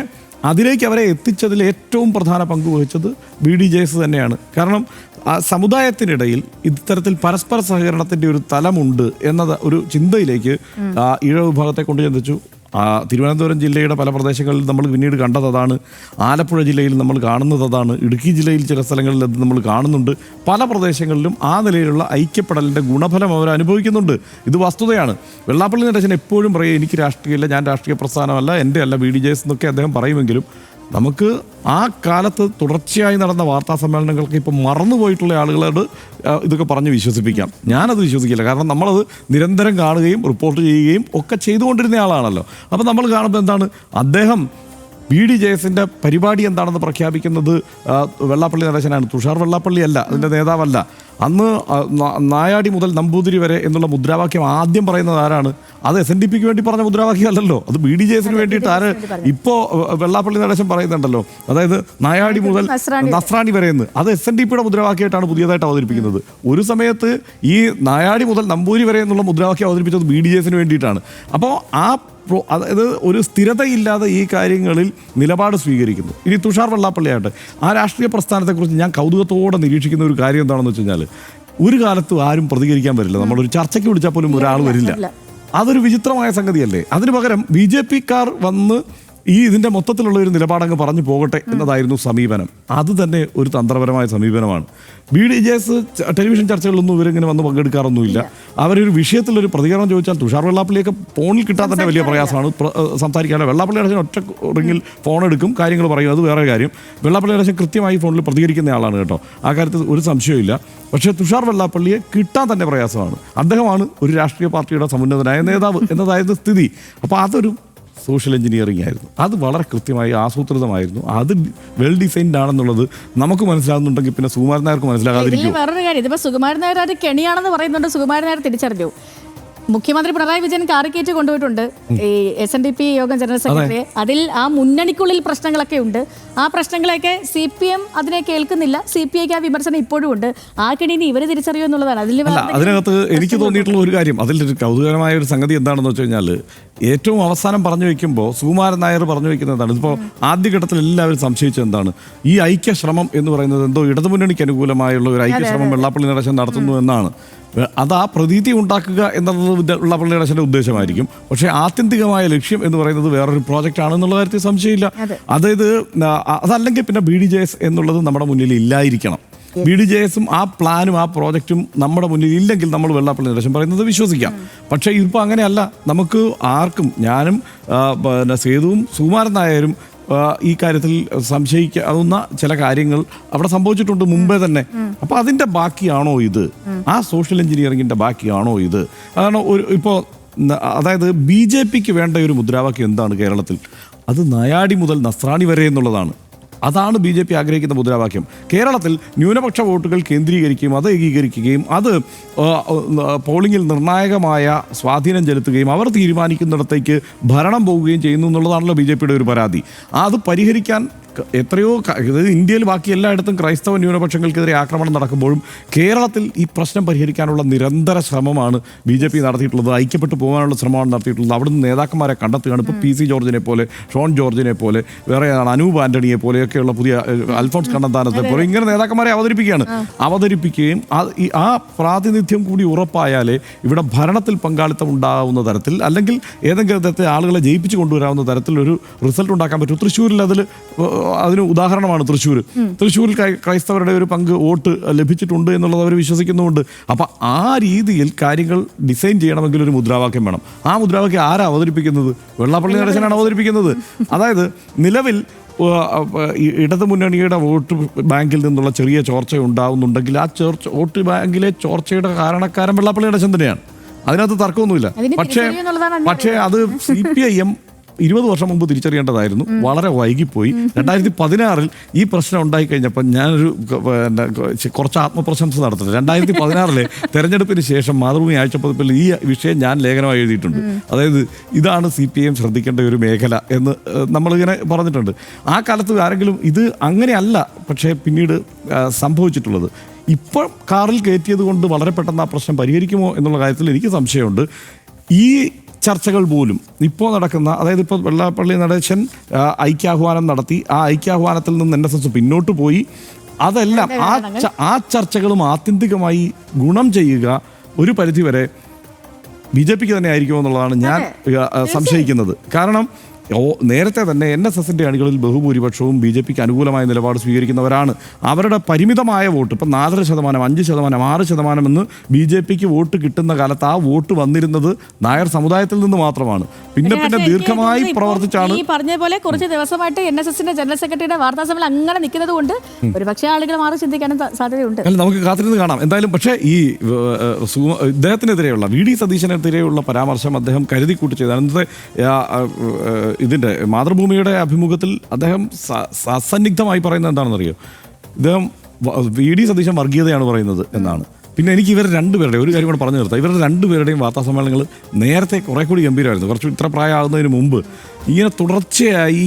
അതിലേക്ക് അവരെ എത്തിച്ചതിൽ ഏറ്റവും പ്രധാന പങ്ക് വഹിച്ചത് BDJS തന്നെയാണ്. കാരണം സമുദായത്തിനിടയിൽ ഇത്തരത്തിൽ പരസ്പര സഹകരണത്തിൻ്റെ ഒരു തലമുണ്ട് എന്ന ഒരു ചിന്തയിലേക്ക് ഈഴവ വിഭാഗത്തെ കൊണ്ടുചെന്നിച്ചു. തിരുവനന്തപുരം ജില്ലയുടെ പല പ്രദേശങ്ങളിൽ നമ്മൾ പിന്നീട് കണ്ടത് അതാണ്. ആലപ്പുഴ ജില്ലയിൽ നമ്മൾ കാണുന്നത് അതാണ്. ഇടുക്കി ജില്ലയിൽ ചില സ്ഥലങ്ങളിൽ അത് നമ്മൾ കാണുന്നുണ്ട്. പല പ്രദേശങ്ങളിലും ആ നിലയിലുള്ള ഐക്യപ്പെടലിൻ്റെ ഗുണഫലം അവർ അനുഭവിക്കുന്നുണ്ട്. ഇത് വസ്തുതയാണ്. വെള്ളാപ്പള്ളി നടേശൻ എപ്പോഴും പറയും എനിക്ക് രാഷ്ട്രീയമില്ല, ഞാൻ രാഷ്ട്രീയ പ്രസ്ഥാനമല്ല, എൻ്റെ അല്ല BDJS എന്നൊക്കെ അദ്ദേഹം പറയുമെങ്കിലും നമുക്ക് ആ കാലത്ത് തുടർച്ചയായി നടന്ന വാർത്താ സമ്മേളനങ്ങൾക്ക് ഇപ്പോൾ മറന്നുപോയിട്ടുള്ള ആളുകളോട് ഇതൊക്കെ പറഞ്ഞ് വിശ്വസിപ്പിക്കാം. ഞാനത് വിശ്വസിക്കില്ല. കാരണം നമ്മളത് നിരന്തരം കാണുകയും റിപ്പോർട്ട് ചെയ്യുകയും ഒക്കെ ചെയ്തുകൊണ്ടിരുന്ന ആളാണല്ലോ. അപ്പോൾ നമ്മൾ കാണുമ്പോൾ എന്താണ്, അദ്ദേഹം BDJS-ന്റെ പരിപാടി എന്താണെന്ന് പ്രഖ്യാപിക്കുന്നത് വെള്ളാപ്പള്ളി നടേശനാണ്. തുഷാർ വെള്ളാപ്പള്ളി അല്ല, അതിൻ്റെ നേതാവല്ല. അന്ന് നായാടി മുതൽ നമ്പൂതിരി വരെ എന്നുള്ള മുദ്രാവാക്യം ആദ്യം പറയുന്നത് ആരാണ്? അത് SNDPക്ക് വേണ്ടി പറഞ്ഞ മുദ്രാവാക്യം അല്ലല്ലോ, അത് BDJS-ന് വേണ്ടിയിട്ട് ആര് ഇപ്പോൾ വെള്ളാപ്പള്ളി നടേശൻ പറയുന്നുണ്ടല്ലോ, അതായത് നായാടി മുതൽ നസ്രാണി വരെ എന്ന്. അത് SNDPയുടെ മുദ്രാവാക്യമായിട്ടാണ് പുതിയതായിട്ട് അവതരിപ്പിക്കുന്നത്. ഒരു സമയത്ത് ഈ നായാടി മുതൽ നമ്പൂരി വരെ എന്നുള്ള മുദ്രാവാക്യം അവതരിപ്പിച്ചത് BDJS-ന് വേണ്ടിയിട്ടാണ്. അപ്പോൾ അതായത് ഒരു സ്ഥിരതയില്ലാതെ ഈ കാര്യങ്ങളിൽ നിലപാട് സ്വീകരിക്കുന്നു. ഇനി തുഷാർ വെള്ളാപ്പള്ളിയായിട്ട് ആ രാഷ്ട്രീയ പ്രസ്ഥാനത്തെക്കുറിച്ച് ഞാൻ കൗതുകത്തോടെ നിരീക്ഷിക്കുന്ന ഒരു കാര്യം എന്താണെന്ന് വെച്ച് കഴിഞ്ഞാൽ, ഒരു കാലത്തും ആരും പ്രതികരിക്കാൻ വരില്ല. നമ്മളൊരു ചർച്ചയ്ക്ക് വിളിച്ചാൽ പോലും ഒരാൾ വരില്ല. അതൊരു വിചിത്രമായ സംഗതിയല്ലേ? അതിന് പകരം BJP-ക്കാർ വന്ന് ഇതിൻ്റെ മൊത്തത്തിലുള്ള ഒരു നിലപാടങ്ങ് പറഞ്ഞു പോകട്ടെ എന്നതായിരുന്നു സമീപനം. അത് തന്നെ ഒരു തന്ത്രപരമായ സമീപനമാണ്. BDJS ടെലിവിഷൻ ചർച്ചകളിലൊന്നും ഇവരിങ്ങനെ വന്ന് പങ്കെടുക്കാറൊന്നുമില്ല. അവരൊരു വിഷയത്തിലൊരു പ്രതികരണം ചോദിച്ചാൽ തുഷാർ വെള്ളാപ്പള്ളിയൊക്കെ ഫോണിൽ കിട്ടാൻ തന്നെ വലിയ പ്രയാസമാണ് സംസാരിക്കാതെ. വെള്ളാപ്പള്ളി അടച്ചൻ ഒറ്റ റിങ്ങിൽ ഫോൺ എടുക്കും, കാര്യങ്ങൾ പറയും, അത് വേറെ കാര്യം. വെള്ളാപ്പള്ളി അടച്ചൻ കൃത്യമായി ഫോണിൽ പ്രതികരിക്കുന്ന ആളാണ് കേട്ടോ, ആ കാര്യത്തിൽ ഒരു സംശയമില്ല. പക്ഷേ തുഷാർ വെള്ളാപ്പള്ളിയെ കിട്ടാൻ തന്നെ പ്രയാസമാണ്. അദ്ദേഹമാണ് ഒരു രാഷ്ട്രീയ പാർട്ടിയുടെ സമുന്നതനായ നേതാവ് എന്നതായിരുന്നു സ്ഥിതി. അപ്പോൾ അതൊരു സോഷ്യൽ എഞ്ചിനീയറിംഗ് ആയിരുന്നു. അത് വളരെ കൃത്യമായി ആസൂത്രിതമായിരുന്നു. അത് വെൽ ഡിസൈൻഡ് ആണെന്നുള്ളത് നമുക്ക് മനസ്സിലാകുന്നുണ്ടെങ്കിൽ പിന്നെ സുകുമാരൻ നായർക്ക് മനസ്സിലാകാതിരിക്കും. വേറൊരു കാര്യം, ഇതിപ്പോൾ സുകുമാരൻ നായർ അത് കെണിയാണെന്ന് പറയുന്നുണ്ട്. സുകുമാരൻ നായർ തിരിച്ചറിഞ്ഞു. മുഖ്യമന്ത്രി പിണറായി വിജയൻ കാറിക്കേറ്റ് കൊണ്ടുപോയിട്ടുണ്ട് ഈ SNDP യോഗം ജനറൽ സെക്രട്ടറി. അതിൽ ആ മുന്നണിക്കുള്ളിൽ പ്രശ്നങ്ങളൊക്കെ ഉണ്ട്. ആ പ്രശ്നങ്ങളെയൊക്കെ CPM അതിനെ കേൾക്കുന്നില്ല. CPIക്ക് ആ വിമർശനം ഇപ്പോഴും ഉണ്ട്. ആ കെണിനെ ഇവര് തിരിച്ചറിയൂ എന്നുള്ളതാണ്. അതിനകത്ത് എനിക്ക് തോന്നിയിട്ടുള്ള ഒരു കാര്യം, അതിലൊരു കൗതുകരമായ ഒരു സംഗതി എന്താണെന്ന് വെച്ച് കഴിഞ്ഞാൽ, ഏറ്റവും അവസാനം പറഞ്ഞു വയ്ക്കുമ്പോൾ സുകുമാരൻ നായർ പറഞ്ഞു വയ്ക്കുന്നത് എന്താണ്? ഇപ്പോൾ ആദ്യഘട്ടത്തിൽ എല്ലാവരും സംശയിച്ചത് എന്താണ്? ഈ ഐക്യശ്രമം എന്ന് പറയുന്നത് എന്തോ ഇടതുമുന്നണിക്ക് അനുകൂലമായുള്ള ഒരു ഐക്യശ്രമം വെള്ളാപ്പള്ളി നടേശൻ നടത്തുന്നു എന്നാണ്. അത് ആ പ്രതീതി ഉണ്ടാക്കുക എന്നുള്ളത് വെള്ളാപ്പള്ളി നടേശൻ്റെ ഉദ്ദേശമായിരിക്കും. പക്ഷേ ആത്യന്തികമായ ലക്ഷ്യം എന്ന് പറയുന്നത് വേറൊരു പ്രോജക്റ്റ് ആണെന്നുള്ള കാര്യത്തിൽ സംശയമില്ല. അതായത് അതല്ലെങ്കിൽ പിന്നെ BDJS എന്നുള്ളത് നമ്മുടെ മുന്നിൽ ഇല്ലായിരിക്കണം. BDJS-ഉം ആ പ്ലാനും ആ പ്രോജക്റ്റും നമ്മുടെ മുന്നിൽ ഇല്ലെങ്കിൽ നമ്മൾ വെള്ളാപ്പള്ളി നടേശൻ പറയുന്നത് വിശ്വസിക്കാം. പക്ഷേ ഇതിപ്പോൾ അങ്ങനെയല്ല. നമുക്ക് ആർക്കും, ഞാനും സേതുവും സുകുമാരൻ നായരും ഈ കാര്യത്തിൽ സംശയിക്കാവുന്ന ചില കാര്യങ്ങൾ അവിടെ സംഭവിച്ചിട്ടുണ്ട് മുമ്പേ തന്നെ. അപ്പോൾ അതിൻ്റെ ബാക്കിയാണോ ഇത്? ആ സോഷ്യൽ എഞ്ചിനീയറിംഗിൻ്റെ ബാക്കിയാണോ ഇത്? അതാണ് ഇപ്പോൾ അതായത് BJPക്ക് വേണ്ട ഒരു മുദ്രാവാക്യം എന്താണ് കേരളത്തിൽ? അത് നായാടി മുതൽ നസ്രാണി വരെ എന്നുള്ളതാണ്. അതാണ് BJP ആഗ്രഹിക്കുന്ന മുദ്രാവാക്യം. കേരളത്തിൽ ന്യൂനപക്ഷ വോട്ടുകൾ കേന്ദ്രീകരിക്കുകയും അത് ഏകീകരിക്കുകയും അത് പോളിംഗിൽ നിർണായകമായ സ്വാധീനം ചെലുത്തുകയും അവർ തീരുമാനിക്കുന്നിടത്തേക്ക് ഭരണം പോവുകയും ചെയ്യുന്നു എന്നുള്ളതാണല്ലോ BJPയുടെ ഒരു പരാതി. അത് പരിഹരിക്കാൻ എത്രയോ ഇന്ത്യയിൽ ബാക്കി എല്ലായിടത്തും ക്രൈസ്തവ ന്യൂനപക്ഷങ്ങൾക്കെതിരെ ആക്രമണം നടക്കുമ്പോഴും കേരളത്തിൽ ഈ പ്രശ്നം പരിഹരിക്കാനുള്ള നിരന്തര ശ്രമമാണ് BJP നടത്തിയിട്ടുള്ളത്. ഐക്യപ്പെട്ടു പോകാനുള്ള ശ്രമമാണ് നടത്തിയിട്ടുള്ളത്. അവിടുന്ന് നേതാക്കന്മാരെ കണ്ടെത്തുകയാണ്. ഇപ്പോൾ PC ജോർജിനെ പോലെ, ഷോൺ ജോർജിനെ പോലെ, വേറെ അനൂപ് ആന്റണിയെ പോലെയൊക്കെയുള്ള പുതിയ അൽഫോൺസ് കണ്ണന്താനത്തെ പോലെ ഇങ്ങനെ നേതാക്കന്മാരെ അവതരിപ്പിക്കുകയും ആ പ്രാതിനിധ്യം കൂടി ഉറപ്പായാലേ ഇവിടെ ഭരണത്തിൽ പങ്കാളിത്തം ഉണ്ടാകുന്ന തരത്തിൽ, അല്ലെങ്കിൽ ഏതെങ്കിലും തരത്തിൽ ആളുകളെ ജയിപ്പിച്ചു കൊണ്ടുവരാവുന്ന തരത്തിലൊരു റിസൾട്ട് ഉണ്ടാക്കാൻ പറ്റും. തൃശ്ശൂരിൽ അതിന് ഉദാഹരണമാണ് തൃശ്ശൂരിൽ ക്രൈസ്തവരുടെ ഒരു പങ്ക് വോട്ട് ലഭിച്ചിട്ടുണ്ട് എന്നുള്ളത് അവർ വിശ്വസിക്കുന്നുമുണ്ട്. അപ്പം ആ രീതിയിൽ കാര്യങ്ങൾ ഡിസൈൻ ചെയ്യണമെങ്കിൽ ഒരു മുദ്രാവാക്യം വേണം. ആ മുദ്രാവാക്യം ആരാ അവതരിപ്പിക്കുന്നത്? വെള്ളാപ്പള്ളി നടേശനാണ് അവതരിപ്പിക്കുന്നത്. അതായത് നിലവിൽ ഇടതു മുന്നണിയുടെ വോട്ട് ബാങ്കിൽ നിന്നുള്ള ചെറിയ ചോർച്ച ഉണ്ടാവുന്നുണ്ടെങ്കിൽ ആ വോട്ട് ബാങ്കിലെ ചോർച്ചയുടെ കാരണക്കാരൻ വെള്ളാപ്പള്ളി നടേശൻ തന്നെയാണ്. അതിനകത്ത് തർക്കമൊന്നുമില്ല. പക്ഷേ അത് CPIM 20 വർഷം മുമ്പ് തിരിച്ചറിയേണ്ടതായിരുന്നു. വളരെ വൈകിപ്പോയി. 2016 ഈ പ്രശ്നം ഉണ്ടായിക്കഴിഞ്ഞപ്പോൾ ഞാനൊരു കുറച്ച് ആത്മപ്രശംസ നടത്തുന്നത്, 2016 തെരഞ്ഞെടുപ്പിന് ശേഷം മാതൃഭൂമി ആഴ്ചപ്പതിപ്പിൽ ഈ വിഷയം ഞാൻ ലേഖനമായി എഴുതിയിട്ടുണ്ട്. അതായത് ഇതാണ് CPIM ശ്രദ്ധിക്കേണ്ട ഒരു മേഖല എന്ന് നമ്മളിങ്ങനെ പറഞ്ഞിട്ടുണ്ട്. ആ കാലത്ത് ആരെങ്കിലും ഇത് അങ്ങനെയല്ല പക്ഷേ പിന്നീട് സംഭവിച്ചിട്ടുള്ളത്. ഇപ്പോൾ കാറിൽ കയറ്റിയത് കൊണ്ട് വളരെ പെട്ടെന്ന് ആ പ്രശ്നം പരിഹരിക്കുമോ എന്നുള്ള കാര്യത്തിൽ എനിക്ക് സംശയമുണ്ട്. ഈ ചർച്ചകൾ പോലും ഇപ്പോൾ നടക്കുന്ന, അതായത് ഇപ്പോൾ വെള്ളാപ്പള്ളി നടേശൻ ഐക്യാഹ്വാനം നടത്തി, ആ ഐക്യാഹ്വാനത്തിൽ നിന്ന് NSS പിന്നോട്ട് പോയി. അതെല്ലാം ആ ചർച്ചകളും ആത്യന്തികമായി ഗുണം ചെയ്യുക ഒരു പരിധിവരെ BJPക്ക് തന്നെ ആയിരിക്കുമോ എന്നുള്ളതാണ് ഞാൻ സംശയിക്കുന്നത്. കാരണം നേരത്തെ തന്നെ NSSന്റെ അണികളിൽ ബഹുഭൂരിപക്ഷവും BJPക്ക് അനുകൂലമായ നിലപാട് സ്വീകരിക്കുന്നവരാണ്. അവരുടെ പരിമിതമായ വോട്ട്, ഇപ്പം 4%, 5%, 6% എന്ന് BJPക്ക് വോട്ട് കിട്ടുന്ന കാലത്ത് ആ വോട്ട് വന്നിരുന്നത് നായർ സമുദായത്തിൽ നിന്ന് മാത്രമാണ്. പിന്നെ ദീർഘമായി പ്രവർത്തിച്ചാണ്. ഈ പറഞ്ഞ പോലെ കുറച്ച് ദിവസമായിട്ട് NSSന്റെ ജനറൽ സെക്രട്ടറിയുടെ വാർത്താ സമ്മേളനം അങ്ങനെ നിൽക്കുന്നത് കൊണ്ട് ഒരുപക്ഷെ ആളുകൾ മാറി ചിന്തിക്കാനും സാധ്യതയുണ്ട്. അല്ല, നമുക്ക് കാത്തിരുന്ന് കാണാം എന്തായാലും. പക്ഷേ ഈ ഇദ്ദേഹത്തിനെതിരെയുള്ള VD സതീശനെതിരെയുള്ള പരാമർശം അദ്ദേഹം കരുതിക്കൂട്ടി ചെയ്തത്. അന്നത്തെ ഇതിൻ്റെ മാതൃഭൂമിയുടെ അഭിമുഖത്തിൽ അദ്ദേഹം സസന്നിഗ്ധമായി പറയുന്നത് എന്താണെന്നറിയോ? ഇദ്ദേഹം VD സതീശൻ വർഗീയതയാണ് പറയുന്നത് എന്നാണ്. പിന്നെ എനിക്ക് ഇവർ രണ്ടുപേരുടെ ഒരു കാര്യം കൂടെ പറഞ്ഞു നിർത്താം. ഇവരുടെ രണ്ടുപേരുടെയും വാർത്താ സമ്മേളനങ്ങൾ നേരത്തെ കുറേ കൂടി ഗംഭീരമായിരുന്നു. കുറച്ച് ഇത്ര പ്രായമാകുന്നതിന് മുമ്പ് ഇങ്ങനെ തുടർച്ചയായി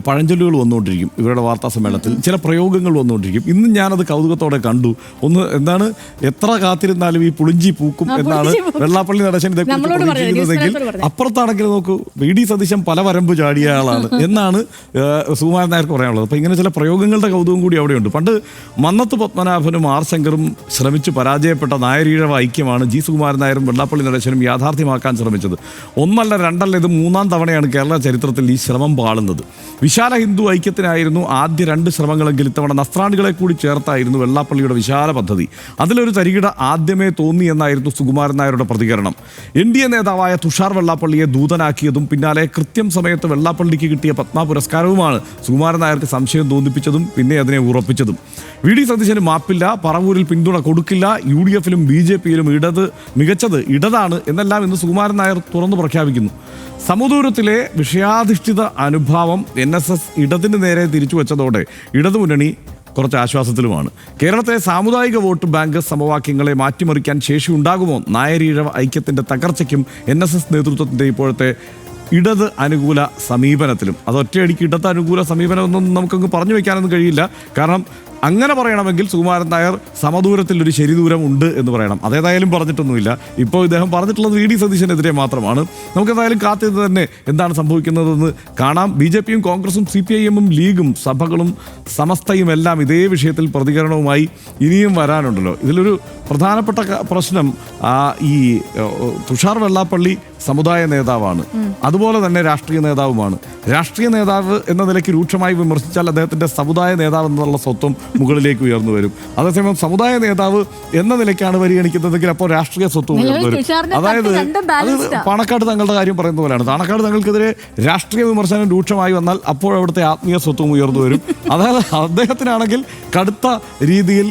പഴഞ്ചൊല്ലുകൾ വന്നുകൊണ്ടിരിക്കും. ഇവരുടെ വാർത്താ സമ്മേളനത്തിൽ ചില പ്രയോഗങ്ങൾ വന്നുകൊണ്ടിരിക്കും. ഇന്ന് ഞാനത് കൗതുകത്തോടെ കണ്ടു. ഒന്ന് എന്താണ്, എത്ര കാത്തിരുന്നാലും ഈ പുളിഞ്ചി പൂക്കും എന്നാണ് വെള്ളാപ്പള്ളി നടേശൻ ഇതേക്കുറിച്ച് അപ്പുറത്താണെങ്കിൽ നോക്കൂ, VD സതീശൻ പല വരമ്പ് ചാടിയ ആളാണ് എന്നാണ് സുകുമാരൻ നായർക്ക് പറയാനുള്ളത്. അപ്പം ഇങ്ങനെ ചില പ്രയോഗങ്ങളുടെ കൗതുകം കൂടി അവിടെയുണ്ട്. പണ്ട് മന്നത്ത് പത്മനാഭനും R ശങ്കറും ശ്രമിച്ച് പരാജയപ്പെട്ട നായരീഴവ ഐക്യമാണ് G സുകുമാരൻ നായരും വെള്ളാപ്പള്ളി നടേശനും യാഥാർത്ഥ്യമാക്കാൻ ശ്രമിച്ചത്. ഒന്നല്ല രണ്ടല്ല, ഇത് 3-ാം തവണയാണ് കേരള ചരിത്രത്തിൽ ഈ ശ്രമം പാളുന്നത്. വിശാല ഹിന്ദു ഐക്യത്തിനായിരുന്നു ആദ്യ 2 ശ്രമങ്ങളെങ്കിൽ ഇത്തവണ നസ്രാണികളെ കൂടി ചേർത്തായിരുന്നു വെള്ളാപ്പള്ളിയുടെ വിശാല പദ്ധതി. അതിലൊരു തരികിട ആദ്യമേ തോന്നി എന്നായിരുന്നു സുകുമാരൻ നായരുടെ പ്രതികരണം. NDA നേതാവായ തുഷാർ വെള്ളാപ്പള്ളിയെ ദൂതനാക്കിയതും പിന്നാലെ കൃത്യം സമയത്ത് വെള്ളാപ്പള്ളിക്ക് കിട്ടിയ പത്മ പുരസ്കാരവുമാണ് സുകുമാരൻ നായർക്ക് സംശയം തോന്നിപ്പിച്ചതും പിന്നെ അതിനെ ഉറപ്പിച്ചതും. VD സതീശന് മാപ്പില്ല, പറവൂരിൽ പിന്തുണ കൊടുക്കില്ല, UDF-ലും BJP-യിലും മികച്ചത് ഇടതാണ് എന്നെല്ലാം ഇന്ന് സുകുമാരൻ നായർ തുറന്നു പ്രഖ്യാപിക്കുന്നു. സമദൂരത്തിലെ വിഷയാധിഷ്ഠിത അനുഭാവം NSS ഇടതിന് നേരെ തിരിച്ചു വെച്ചതോടെ ഇടതുമുന്നണി കുറച്ച് ആശ്വാസത്തിലുമാണ്. കേരളത്തിലെ സാമുദായിക വോട്ട് ബാങ്ക് സമവാക്യങ്ങളെ മാറ്റിമറിക്കാൻ ശേഷിയുണ്ടാകുമോ നായരീഴവ ഐക്യത്തിൻ്റെ തകർച്ചയ്ക്കും NSS നേതൃത്വത്തിൻ്റെ ഇപ്പോഴത്തെ ഇടത് അനുകൂല സമീപനത്തിലും? അത് ഒറ്റയടിക്ക് ഇടത് അനുകൂല സമീപനമൊന്നും നമുക്കങ്ങ് പറഞ്ഞു വയ്ക്കാനൊന്നും കഴിയില്ല. കാരണം അങ്ങനെ പറയണമെങ്കിൽ സുകുമാരൻ നായർ സമദൂരത്തിൽ ഒരു ശരിദൂരം ഉണ്ട് എന്ന് പറയണം. അതേതായാലും പറഞ്ഞിട്ടൊന്നുമില്ല. ഇപ്പോൾ ഇദ്ദേഹം പറഞ്ഞിട്ടുള്ളത് VD സതീശനെതിരെ മാത്രമാണ്. നമുക്കെന്തായാലും കാത്തിരുന്ന് തന്നെ എന്താണ് സംഭവിക്കുന്നതെന്ന് കാണാം. BJP-യും കോൺഗ്രസും CPIM-ഉം ലീഗും സഭകളും സമസ്തയും എല്ലാം ഇതേ വിഷയത്തിൽ പ്രതികരണവുമായി ഇനിയും വരാനുണ്ടല്ലോ. ഇതിലൊരു പ്രധാനപ്പെട്ട പ്രശ്നം ഈ തുഷാർ വെള്ളാപ്പള്ളി സമുദായ നേതാവാണ്, അതുപോലെ തന്നെ രാഷ്ട്രീയ നേതാവുമാണ്. രാഷ്ട്രീയ നേതാവ് എന്ന നിലയ്ക്ക് രൂക്ഷമായി വിമർശിച്ചാൽ അദ്ദേഹത്തിൻ്റെ സമുദായ നേതാവ് എന്നുള്ള സ്വത്വം മുകളിലേക്ക് ഉയർന്നു വരും. അതേസമയം സമുദായ നേതാവ് എന്ന നിലയ്ക്കാണ് പരിഗണിക്കുന്നതെങ്കിൽ അപ്പോൾ രാഷ്ട്രീയ സ്വത്വം ഉയർന്നു വരും. അതായത് അത് പാണക്കാട് തങ്ങളുടെ കാര്യം പറയുന്ന പോലെയാണ്. പാണക്കാട് തങ്ങൾക്കെതിരെ രാഷ്ട്രീയ വിമർശനം രൂക്ഷമായി വന്നാൽ അപ്പോൾ അവിടുത്തെ ആത്മീയ സ്വത്വം ഉയർന്നു വരും. അതായത് അദ്ദേഹത്തിനാണെങ്കിൽ കടുത്ത രീതിയിൽ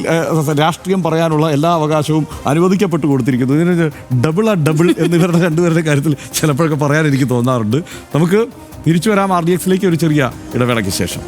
രാഷ്ട്രീയം പറയാനുള്ള എല്ലാ അവകാശവും അനുവദിക്കപ്പെട്ടു കൊടുത്തിരിക്കുന്നു. ഇതിന് ഡബിൾ എന്നിവരുടെ രണ്ടുപേരുടെ കാര്യത്തിൽ ചിലപ്പോഴൊക്കെ പറയാൻ എനിക്ക് തോന്നാറുണ്ട്. നമുക്ക് തിരിച്ചു വരാം RDX-ലേക്ക് ഒരു ചെറിയ ഇടവേളയ്ക്ക് ശേഷം.